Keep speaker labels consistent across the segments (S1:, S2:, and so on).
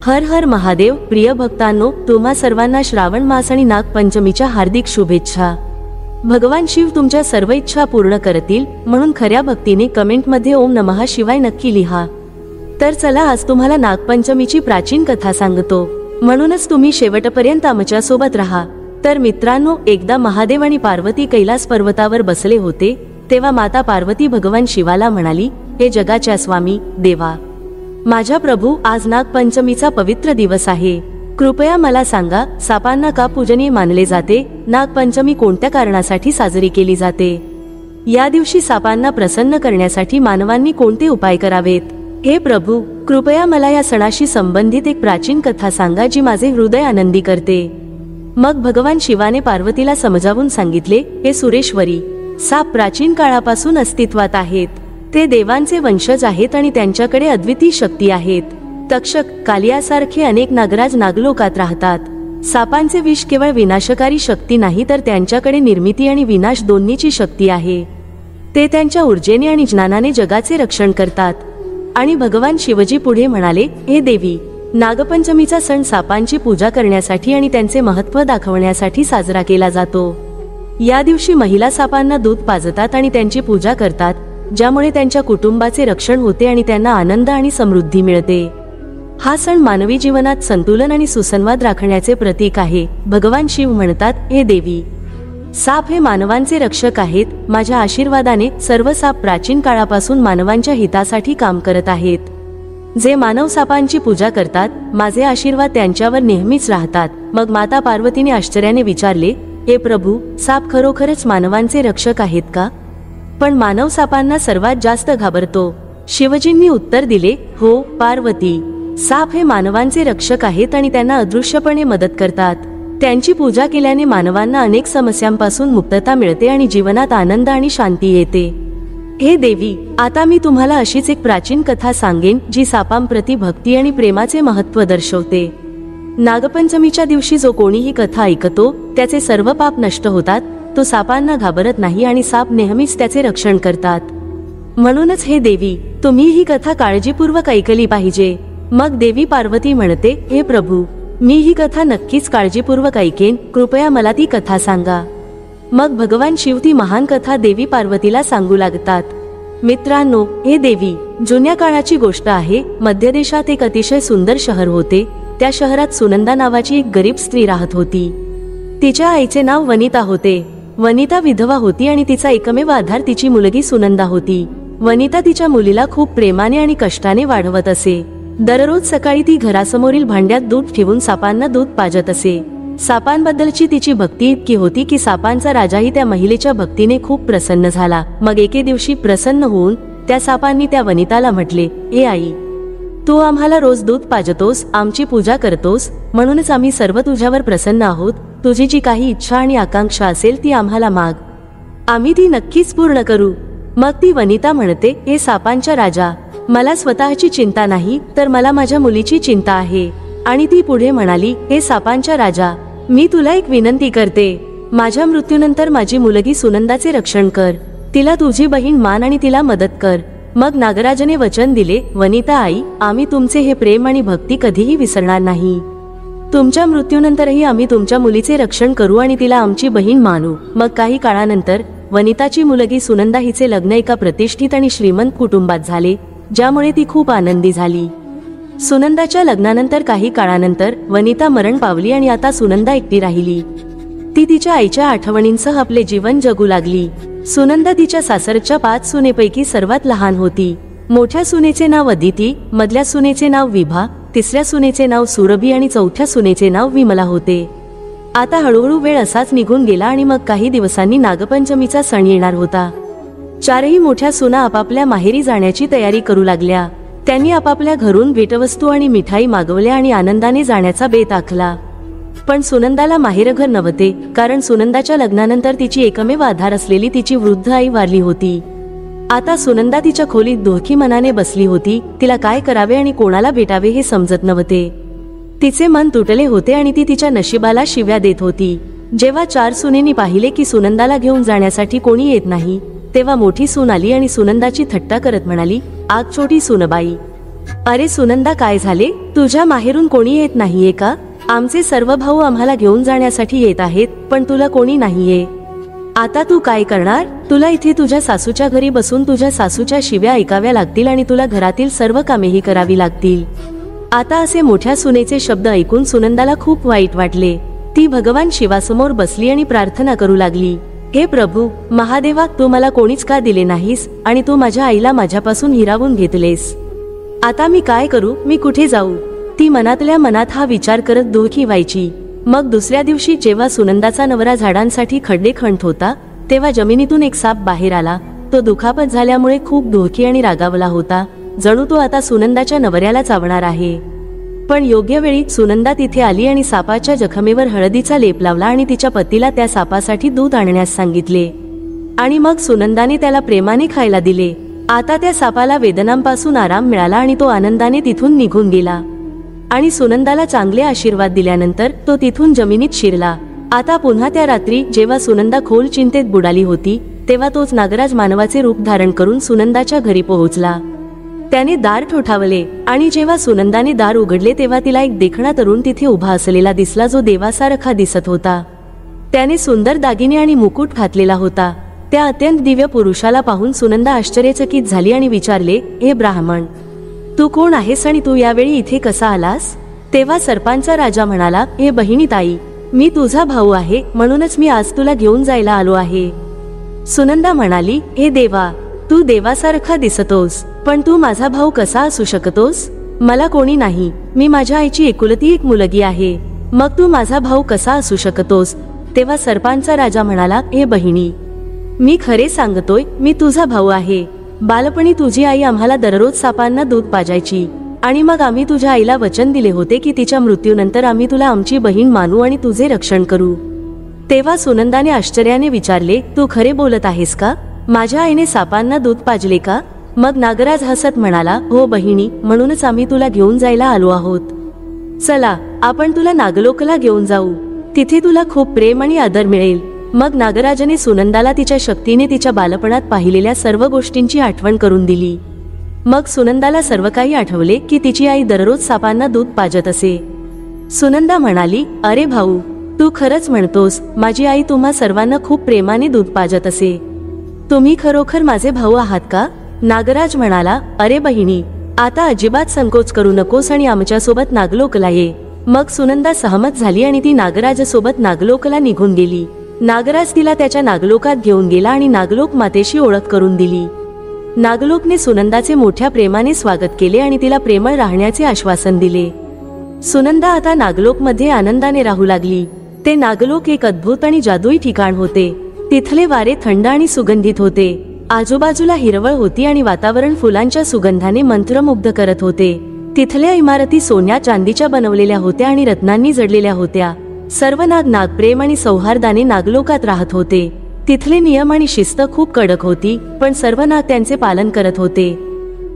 S1: हर हर महादेव. प्रिय भक्तांनो, तुम्हा सर्वांना श्रावण मास आणि नागपंचमीच्या हार्दिक शुभेच्छा. भगवान शिव तुमच्या सर्व इच्छा पूर्ण करतील, म्हणून खऱ्या भक्तीने कमेंटमध्ये ओम नमः शिवाय नक्की लिहा. तर चला, आज तुम्हाला नागपंचमीची प्राचीन कथा सांगतो, म्हणूनच तुम्ही शेवटपर्यंत आमच्या सोबत राहा. तर मित्रांनो, एकदा महादेव आणि पार्वती कैलास पर्वतावर बसले होते. तेव्हा माता पार्वती भगवान शिवाला म्हणाली, हे जगाच्या स्वामी देवा, माझ्या प्रभू, आज नागपंचमीचा पवित्र दिवस आहे. कृपया मला सांगा, सापांना का पूजनीय मानले जाते? नागपंचमी कोणत्या कारणासाठी साजरी केली जाते? या दिवशी सापांना प्रसन्न करण्यासाठी मानवांनी कोणते उपाय करावेत? हे प्रभू, कृपया मला या सणाशी संबंधित एक प्राचीन कथा सांगा, जी माझे हृदय आनंदी करते. मग भगवान शिवाने पार्वतीला समजावून सांगितले, हे सुरेश्वरी, साप प्राचीन काळापासून अस्तित्वात आहेत. ते देवांचे वंशज आहेत आणि त्यांच्याकडे अद्वितीय शक्ती आहेत. तक्षक, कालियासारखे अनेक नागराज नागलोकात राहतात. सापांचे विष केवळ विनाशकारी शक्ती नाही, तर त्यांच्याकडे निर्मिती आणि विनाश दोन्हीची शक्ती आहे. ते त्यांच्या ऊर्जेने आणि ज्ञानाने जगाचे रक्षण करतात. आणि भगवान शिवजी पुढे म्हणाले, हे देवी, नागपंचमीचा सण सापांची पूजा करण्यासाठी आणि त्यांचे महत्त्व दाखवण्यासाठी साजरा केला जातो. या दिवशी महिला सापांना दूध पाजतात आणि त्यांची पूजा करतात, ज्यामुळे त्यांच्या कुटुंबाचे रक्षण होते आणि त्यांना आनंद आणि समृद्धी मिळते. हा सण मानवी जीवनात संतुलन आणि सुसंवाद राखण्याचे प्रतीक आहे. भगवान शिव म्हणतात, हे देवी, साप हे मानवांचे रक्षक आहेत. माझ्या आशीर्वादाने सर्व साप प्राचीन काळापासून मानवांच्या हितासाठी काम करत आहेत. जे मानव सापांची पूजा करतात, माझे आशीर्वाद त्यांच्यावर नेहमीच राहतात. मग माता पार्वतीने आश्चर्याने विचारले, हे प्रभू, साप खरोखरच मानवांचे रक्षक आहेत का? पण मानव सापांना सर्वात जास्त घाबरतो. शिवजींनी उत्तर दिले, हो पार्वती, साप हे मानवांचे रक्षक आहेत आणि त्यांना अदृश्यपणे मदत करतात. त्यांची पूजा केल्याने मानवांना अनेक समस्यांपासून मुक्तता मिळते आणि जीवनात आनंद आणि शांती येते. हे देवी, आता मी तुम्हाला अशीच एक प्राचीन कथा सांगेन, जी सापांप्रती भक्ती आणि प्रेमाचे महत्त्व दर्शवते. नागपंचमीच्या दिवशी जो कोणी ही कथा ऐकतो, त्याचे सर्व पाप नष्ट होतात. तो सापांना घाबरत नाही आणि साप नेहमीच त्याचे रक्षण करतात. म्हणूनच हे देवी, तुम्ही ही कथा काळजीपूर्वक ऐकली पाहिजे. मग देवी पार्वती म्हणते, हे प्रभू, मी ही कथा नक्कीच काळजीपूर्वक ऐकेन. कृपया मला ती कथा सांगा. मग भगवान शिव ती महान कथा देवी पार्वतीला सांगू लागतात. मित्रांनो, हे देवी, जुन्या काळाची गोष्ट आहे. मध्य देशात एक अतिशय सुंदर शहर होते. त्या शहरात सुनंदा नावाची एक गरीब स्त्री राहत होती. तिच्या आईचे नाव वनिता होते. वनिता विधवा होती आणि तिचा एकमेव आधार तिची मुलगी सुनंदा होती. वनिता तिच्या मुलीला खूप प्रेमाने आणि कष्टाने वाढवत असे. दररोज सकाळी ती घरासमोरील भांड्यात दूध ठेवून सापांना दूध पाजत असे. सापांबद्दलची तिची भक्ती इतकी होती की सापांचा राजाही त्या महिलेच्या भक्तीने खूप प्रसन्न झाला. मग एके दिवशी प्रसन्न होऊन त्या सापांनी त्या वनिताला म्हटले, ए आई, तू आम्हाला रोज दूध पाजतोस, आमची पूजा करतोस, म्हणूनच आम्ही सर्व तुझ्यावर प्रसन्न आहोत. तुझी जी काही इच्छा आणि आकांक्षा असेल ती आम्हाला माग, आम्ही ती नक्कीच पूर्ण करू. मग ती वनिता म्हणते, हे सापांच्या राजा, मला स्वतःची चिंता नाही, तर मला माझ्या मुलीची चिंता आहे. आणि ती पुढे म्हणाली, हे सापांच्या राजा, मी तुला एक विनंती करते. माझ्या मृत्यूनंतर माझी मुलगी सुनंदाचे रक्षण कर. तिला तुझी बहीण मान आणि तिला मदत कर. मग नागराजने वचन दिले, वनिता आई, आम्ही तुमचे हे प्रेम आणि भक्ती कधीही विसरणार नाही. तुमच्या मृत्यूनंतरही आम्ही तुमच्या मुलीचे रक्षण करू आणि तिला आमची बहीण मानू. मग काही काळानंतर वनिताची मुलगी सुनंदा हिचे लग्न एका प्रतिष्ठित आणि श्रीमंत कुटुंबात झाले, ज्यामुळे ती खूप आनंदी झाली. सुनंदाच्या लग्नानंतर काही काळानंतर वनिता मरण पावली आणि आता सुनंदा एकटी राहिली. ती तिच्या आईच्या आठवणींसह आपले जीवन जगू लागली. सुनंदा तिच्या सासरच्या 5 सुनेपैकी सर्वात लहान होती. मोठ्या सुनेचे नाव अदिती, मधल्या सुनेचे नाव विभा, तिसऱ्या सुनेचे नाव सुरभी आणि चौथ्या सुनेचे नाव विमला होते. आता हळूहळू वेळ असाच निघून गेला आणि मग काही दिवसांनी नागपंचमीचा सण येणार होता. 4ही मोठ्या सुना आपापल्या माहेरी जाण्याची तयारी करू लागल्या. त्यांनी आपापल्या घरून भेटवस्तू आणि मिठाई मागवल्या आणि आनंदाने जाण्याचा बेत आखला. पण सुनंदाला माहेरघर नव्हते, कारण सुनंदाच्या लग्नानंतर तिची एकमेव आधार असलेली तिची वृद्ध आई वारली होती. आता सुनंदा तिच्या खोलीत दुःखी मनाने बसली होती. तिला काय करावे आणि कोणाला भेटावे हे समजत नव्हते. तिचे मन तुटले होते आणि ती तिच्या नशिबाला शिव्या देत होती. जेव्हा 4 सुनेनी पाहिले की सुनंदाला घेऊन जाण्यासाठी कोणी येत नाही, तेव्हा मोठी सून आली आणि सुनंदाची थट्टा करत म्हणाली, आग छोटी सुनबाई, अरे सुनंदा, काय झाले? तुझ्या माहेरून कोणी येत नाहीये का? आमचे सर्व भाऊ आम्हाला घेऊन जाण्यासाठी येत आहेत, पण तुला कोणी नाहीये. आता तू काय करणार? तुला इथे तुझ्या सासूच्या घरी बसून तुझ्या सासूच्या शिव्या ऐकाव्या लागतील आणि तुला घरातील सर्व कामेही करावी लागतील. आता असे मोठ्या सुनेचे शब्द ऐकून सुनंदाला खूप वाईट वाटले. ती भगवान शिवासमोर बसली आणि प्रार्थना करू लागली, हे प्रभू महादेवा, तू मला कोणीच का दिले नाहीस आणि तू माझ्या आईला माझ्यापासून हिरावून घेतलेस. आता मी काय करू? मी कुठे जाऊ? ती मनातल्या मनात हा विचार करत दुःखी व्हायची. मग दुसऱ्या दिवशी जेव्हा सुनंदाचा नवरा झाडांसाठी खड्डे खणत होता, तेव्हा जमिनीतून एक साप बाहेर आला. तो दुखापत झाल्यामुळे खूप दुःखी आणि रागावला होता, जणू तो आता सुनंदाच्या नवऱ्याला चावणार आहे. पण योग्य वेळी सुनंदा तिथे आली आणि सापाच्या जखमेवर हळदीचा लेप लावला आणि तिच्या पतीला त्या सापासाठी दूध आणण्यास सांगितले. आणि मग सुनंदाने त्याला प्रेमाने खायला दिले. आता त्या सापाला वेदनांपासून आराम मिळाला आणि तो आनंदाने तिथून निघून गेला. आणि सुनंदाला चांगले आशीर्वाद दिल्यानंतर तो तिथून जमिनीत शिरला. आता पुन्हा त्या रात्री जेव्हा सुनंदा खोल चिंतेत बुडाली होती, तेव्हा तोच नागराज मानवाचे रूप धारण करून सुनंदाच्या घरी पोहोचला. त्याने दार ठोठावले आणि जेव्हा सुनंदाने दार उघडले तेव्हा तिला एक देखणा तरुण तिथे उभा असलेला दिसला, जो देवासारखा दिसत होता. त्याने सुंदर दागिने आणि मुकुट घातलेला होता. त्या अत्यंत दिव्य पुरुषाला पाहून सुनंदा आश्चर्यचकित झाली आणि विचारले, हे ब्राह्मण, तू कोण आहेस आणि तू यावेळी इथे कसा आलास? तेव्हा सर्पांचा राजा म्हणाला, हे बहिणी ताई, मी तुझा भाऊ आहे, म्हणूनच मी आज तुला घेऊन जायला आलो आहे. सुनंदा म्हणाली, हे देवा, तू देवासारखा दिसतोस, पण तू माझा भाऊ कसा असू शकतोस? मला कोणी नाही, मी माझ्या आईची एकुलती एक मुलगी आहे, मग तू माझा भाऊ कसा असू शकतोस? तेव्हा सर्पांचा राजा म्हणाला, हे बहिणी, मी खरे सांगतोय, मी तुझा भाऊ आहे. बालपणी तुझी आई आम्हाला दररोज सापांना दूध पाजायची आणि मग आम्ही तुझ्या आईला वचन दिले होते की तिच्या मृत्यूनंतर आम्ही तुला आमची बहीण मानू आणि तुझे रक्षण करू. तेव्हा सुनंदाने आश्चर्याने विचारले, तू खरे बोलत आहेस का? माझ्या आईने सापांना दूध पाजले का? मग नागराज हसत म्हणाला, हो बहिणी, म्हणूनच आम्ही तुला घेऊन जायला आलो आहोत. चला, आपण तुला नागलोकला घेऊन जाऊ. तिथे तुला खूप प्रेम आणि आदर मिळेल. मग नागराजाने सुनंदाला तिच्या शक्तीने तिच्या बालपणात पाहिलेल्या सर्व गोष्टींची आठवण करून दिली. मग सुनंदाला सर्व काही आठवले की तिची आई दररोज सापांना दूध पाजत असे. सुनंदा म्हणाली, अरे भाऊ, तू खरंच म्हणतोस, माझी आई तुम्हा सर्वांना खूप प्रेमाने दूध पाजत असे. तुम्ही खरोखर माझे भाऊ आहात का? नागराज म्हणाला, अरे बहिणी, आता अजिबात संकोच करू नकोस आणि आमच्यासोबत नागलोकला ये. मग सुनंदा सहमत झाली आणि ती नागराजसोबत नागलोकला निघून गेली. नागराज तिला त्याच्या नागलोकात घेऊन गेला आणि नागलोक मातेशी ओळख करून दिली. नागलोकने सुनंदाचे मोठ्या प्रेमाने स्वागत केले आणि तिला प्रेमळ राहण्याचे आश्वासन दिले. सुनंदा आता नागलोकमध्ये आनंदाने राहू लागली. ते नागलोक एक अद्भुत आणि जादुई ठिकाण होते. तिथले वारे थंड आणि सुगंधित होते. आजूबाजूला हिरवळ होती आणि वातावरण फुलांच्या सुगंधाने मंत्रमुग्ध करत होते. तिथल्या इमारती सोन्या चांदीच्या बनवलेल्या होत्या आणि रत्नांनी जडलेल्या होत्या. सर्व नाग प्रेम आणि सौहार्दाने नागलोकात राहत होते. तिथले नियम आणि शिस्त खूप कडक होती, पण सर्व नाग त्यांचे पालन करत होते.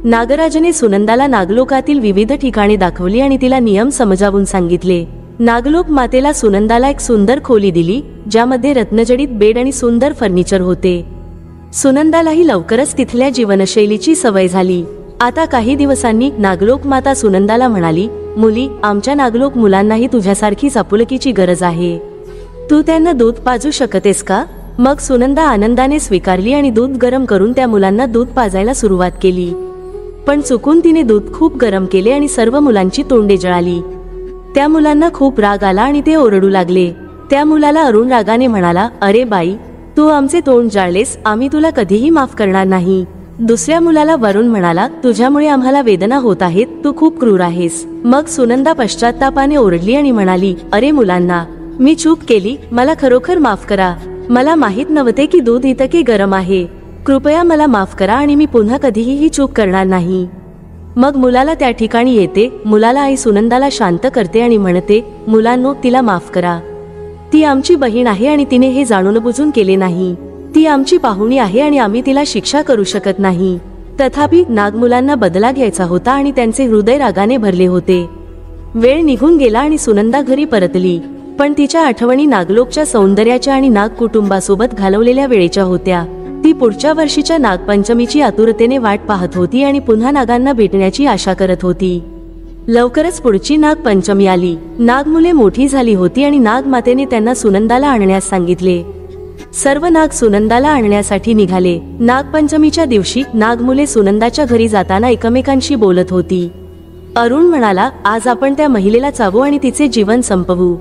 S1: नागराजने सुनंदाला नागलोकातील विविध ठिकाणे दाखवली आणि तिला नियम समजावून सांगितले. नागलोक मातेला सुनंदाला एक सुंदर खोली दिली, ज्यामध्ये रत्नजडित बेड आणि सुंदर फर्निचर होते. सुनंदालाही लवकरच तिथल्या जीवनशैलीची सवय झाली. आता काही दिवसांनी नागलोक माता सुनंदाला म्हणाली, मुली, आमच्या नागलोक मुलांनाही तुझ्यासारखीच आपुलकीची गरज आहे. तू त्यांना दूध पाजू शकतेस का? मग सुनंदा आनंदाने स्वीकारली आणि दूध गरम करून त्या मुलांना दूध पाजायला सुरुवात केली. पण चुकून तिने दूध खूप गरम केले आणि सर्व मुलांची तोंडे जळाली. त्या मुलांना खूप राग आला आणि ते ओरडू लागले. त्या मुलाला अरुण रागाने म्हणाला, अरे बाई, तू आमचे तोंड जाळलेस, आम्ही तुला कधीही माफ करणार नाही. दुसऱ्या मुलाला वरुण म्हणाला, तुझ्यामुळे आम्हाला वेदना होत आहेत, तू खूप क्रूर आहेस. मग सुनंदा पश्चात्तापाने ओरडली आणि म्हणाली, अरे मुलांना, मी चूक केली, मला खरोखर माफ करा. मला माहित नव्हते की दूध इतके गरम आहे. कृपया मला माफ करा आणि मी पुन्हा कधीही ही चूक करणार नाही. मग मुलाला त्या ठिकाणी येते. मुलाला आई सुनंदाला शांत करते आणि म्हणते, मुलांनो, तिला माफ करा. ती आमची बहीण आहे आणि तिने हे जाणून बुजून केले नाही. ती आमची पाहुणी आहे आणि आम्ही तिला शिक्षा करू शकत नाही. तथापि नाग मुलांना बदला घ्यायचा होता आणि त्यांचे हृदय रागाने भरले होते. वेळ निघून गेला आणि सुनंदा घरी परतली. पण तिच्या आठवणी नागलोकच्या सौंदर्याच्या आणि नाग कुटुंबासोबत घालवलेल्या वेळेच्या होत्या. ती पुढच्या वर्षीच्या नागपंचमीची आतुरतेने वाट पाहत होती आणि पुन्हा नागांना भेटण्याची आशा करत होती. लवकरच पुढची नागपंचमी आली. नागमुले मोठी झाली होती आणि नागमातेने त्यांना सुनंदाला आणण्यास सांगितले. सर्व नाग सुनंदाला आणण्यासाठी निघाले. नागपंचमीच्या दिवशी नागमुले सुनंदाच्या घरी जाताना एकमेकांशी बोलत होती. अरुण म्हणाला, आज आपण त्या महिलेला चावू आणि तिचे जीवन संपवू.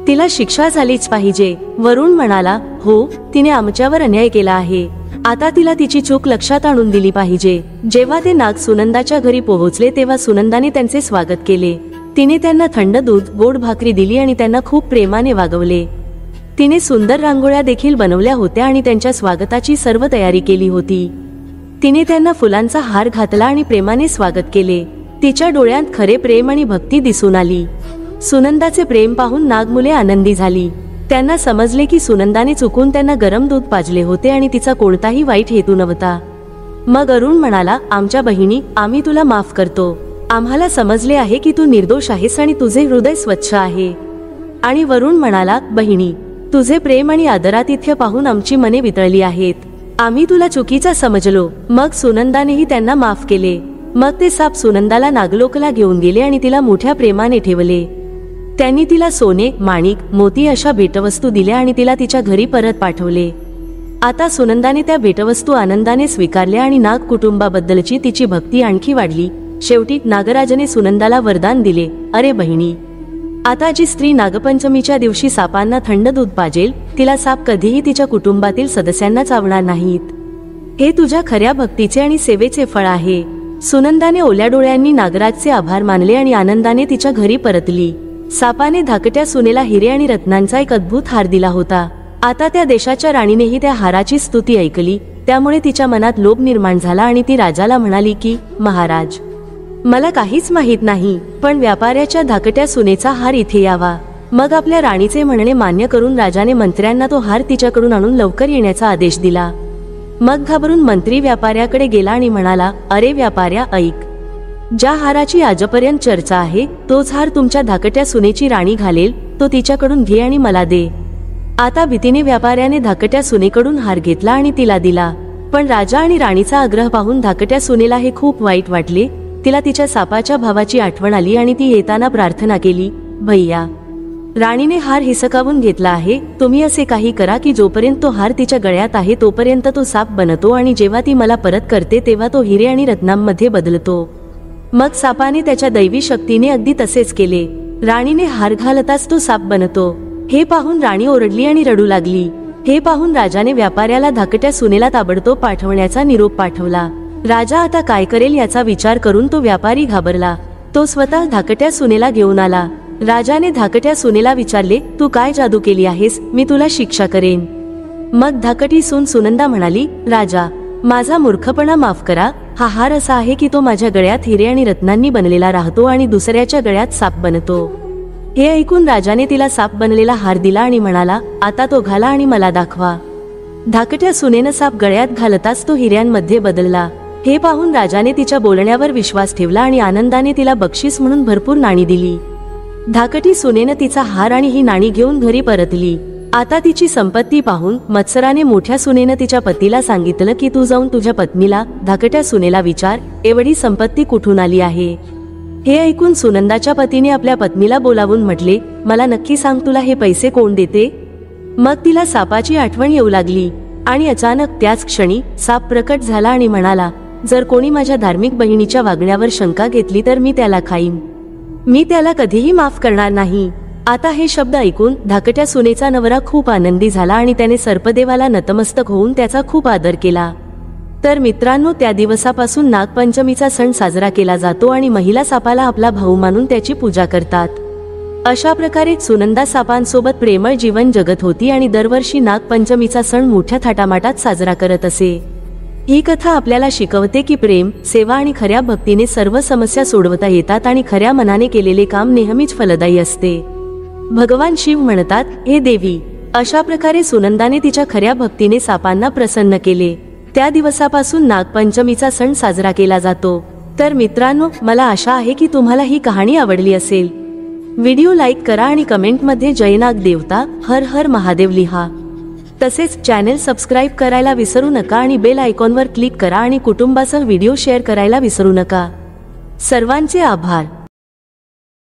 S1: तिला शिक्षा झालीच पाहिजे. वरुण म्हणाला, हो, तिने आमच्यावर अन्याय केला आहे. आता तिला तिची चूक लक्षात आणून दिली पाहिजे. जेव्हा ते नाग सुनंदाच्या घरी पोहोचले तेव्हा सुनंदाने त्यांचे स्वागत केले. तिने त्यांना थंड दूध, गोड भाकरी दिली आणि त्यांना खूप प्रेमाने वागवले. तिने सुंदर रांगोळ्या देखील बनवल्या होत्या आणि त्यांच्या स्वागताची सर्व तयारी केली होती. तिने त्यांना फुलांचा हार घातला आणि प्रेमाने स्वागत केले. तिच्या डोळ्यात खरे प्रेम आणि भक्ती दिसून आली. सुनंदाचे प्रेम पाहून नागमुले आनंदी झाली. त्यांना समजले की सुनंदाने चुकून त्यांना गरम दूध पाजले होते आणि तिचा कोणताही वाईट हेतू नव्हता. मग अरुण म्हणाला, आमच्या बहिणी, आम्ही तुला माफ करतो. आम्हाला समजले आहे की तू निर्दोष आहेस आणि तुझे हृदय स्वच्छ आहे. आणि वरुण म्हणाला, बहिणी, तुझे प्रेम आणि आदरातिथ्य पाहून आमची मने वितळली आहेत. आम्ही तुला चुकीचा समजलो. मग सुनंदानेही त्यांना माफ केले. मग ते साप सुनंदाला नागलोकला घेऊन गेले आणि तिला मोठ्या प्रेमाने ठेवले. त्यांनी तिला सोने, माणिक, मोती अशा भेटवस्तू दिल्या आणि तिला तिच्या घरी परत पाठवले. आता सुनंदाने त्या भेटवस्तू आनंदाने स्वीकारल्या आणि नाग कुटुंबाबद्दलची तिची भक्ती आणखी वाढली. शेवटी नागराजाने सुनंदाला वरदान दिले, अरे बहिणी, आता जी स्त्री नागपंचमीच्या दिवशी सापांना थंड दूध पाजेल, तिला साप कधीही तिच्या कुटुंबातील सदस्यांना चावणार नाहीत. हे तुझ्या खऱ्या भक्तीचे आणि सेवेचे फळ आहे. सुनंदाने ओल्या डोळ्यांनी नागराजचे आभार मानले आणि आनंदाने तिच्या घरी परतली. सापाने धाकट्या सुनेला हिरे आणि रत्नांचा एक अद्भुत हार दिला होता. आता त्या देशाच्या राणीनेही त्या हाराची स्तुती ऐकली. त्यामुळे तिच्या मनात लोभ निर्माण झाला आणि ती राजाला म्हणाली की, महाराज, मला काहीच माहीत नाही, पण व्यापाऱ्याच्या धाकट्या सुनेचा हार इथे यावा. मग आपल्या राणीचे म्हणणे मान्य करून राजाने मंत्र्यांना तो हार तिच्याकडून आणून लवकर येण्याचा आदेश दिला. मग घाबरून मंत्री व्यापाऱ्याकडे गेला आणि म्हणाला, अरे व्यापाऱ्या, ऐक. ज्या हाराची आजपर्यंत चर्चा आहे, तोच हार तुमच्या धाकट्या सुनेची राणी घालेल. तो तिच्याकडून घे आणि मला दे. आता भीतीने व्यापाऱ्याने धाकट्या सुनेकडून हार घेतला आणि तिला दिला. पण राजा आणि राणीचा आग्रह पाहून धाकट्या सुनेला हे खूप वाईट वाटले. तिला तिच्या सापाच्या भावाची आठवण आली आणि ती येताना प्रार्थना केली, भैया, राणीने हार हिसकावून घेतला आहे. तुम्ही असे काही करा की जोपर्यंत तो हार तिच्या गळ्यात आहे तोपर्यंत तो साप बनतो आणि जेव्हा ती मला परत करते तेव्हा तो हिरे आणि रत्नांमध्ये बदलतो. मग सापाने त्याच्या दैवी शक्तीने अगदी तसेच केले. राणीने हार घालताच तो साप बनतो. हे पाहून राणी ओरडली आणि रडू लागली. हे पाहून राजाने व्यापाऱ्याला धाकट्या सुनेला ताबडतोब पाठवण्याचा निरोप पाठवला. राजा आता काय करेल याचा विचार करून तो व्यापारी घाबरला. तो स्वतः धाकट्या सुनेला घेऊन आला. राजाने धाकट्या सुनेला विचारले, तू काय जादू केली आहेस? मी तुला शिक्षा करेन. मग धाकटी सून सुनंदा म्हणाली, राजा, माझा मूर्खपणा माफ करा. हा हार असा आहे की तो माझ्या गळ्यात हिरे आणि रत्नांनी बनलेला राहतो आणि दुसऱ्याच्या गळ्यात साप बनतो. हे ऐकून राजाने तिला साप बनलेला हार दिला आणि म्हणाला, आता तो घाला आणि मला दाखवा. धाकट्या सुनेनं साप गळ्यात घालताच तो हिऱ्यांमध्ये बदलला. हे पाहून राजाने तिच्या बोलण्यावर विश्वास ठेवला आणि आनंदाने तिला बक्षीस म्हणून भरपूर नाणी दिली. धाकटी सुनेनं तिचा हार आणि ही नाणी घेऊन घरी परतली. आता तिची संपत्ती पाहून मत्सराने मोठ्या सुनेनं तिच्या पतीला सांगितलं की तू जाऊन तुझ्या पत्नीला, धाकट्या सुनेला विचार, एवढी संपत्ती कुठून आली आहे. हे ऐकून सुनंदाच्या पतीने आपल्या पत्नीला बोलावून म्हटले, मला नक्की सांग, तुला हे पैसे कोण देते. मग तिला सापाची आठवण येऊ लागली आणि अचानक त्याच क्षणी साप प्रकट झाला आणि म्हणाला, जर कोणी माझ्या धार्मिक बहिणीच्या वागण्यावर शंका घेतली तर मी त्याला खाईन. मी त्याला कधीही माफ करणार नाही. आता हे शब्द ऐकून धाकट्या सुनेचा नवरा खूप आनंदी झाला आणि त्याने सर्पदेवाला नतमस्तक होऊन त्याचा खूप आदर केला. तर मित्रांनो, त्या दिवसापासून नागपंचमीचा सण साजरा केला जातो आणि महिला सापाला आपला भाऊ मानून त्याची पूजा करतात. अशा प्रकारे सुनंदा सापांसोबत प्रेमळ जीवन जगत होती आणि दरवर्षी नागपंचमीचा सण मोठ्या थाटामाटात साजरा करत असे. ही कथा आपल्याला शिकवते की प्रेम, सेवा आणि खऱ्या भक्तीने सर्व समस्या सोडवता येतात आणि खऱ्या मनाने केलेले काम नेहमीच फलदायी असते. भगवान शिव म्हणतात, हे देवी, अशा प्रकारे सुनंदाने तिच्या खऱ्या भक्तीने सापांना प्रसन्न केले. त्या दिवसापासून नागपंचमीचा सण साजरा केला जातो. तर मित्रांनो, मला आशा आहे की तुम्हाला ही कहाणी आवडली असेल. व्हिडिओ लाईक करा आणि कमेंटमध्ये जय नाग देवता, हर हर महादेव लिहा. तसेच चॅनेल सबस्क्राईब करायला विसरू नका आणि बेल आयकॉनवर क्लिक करा आणि कुटुंबासह व्हिडिओ शेअर करायला विसरू नका. सर्वांचे आभार.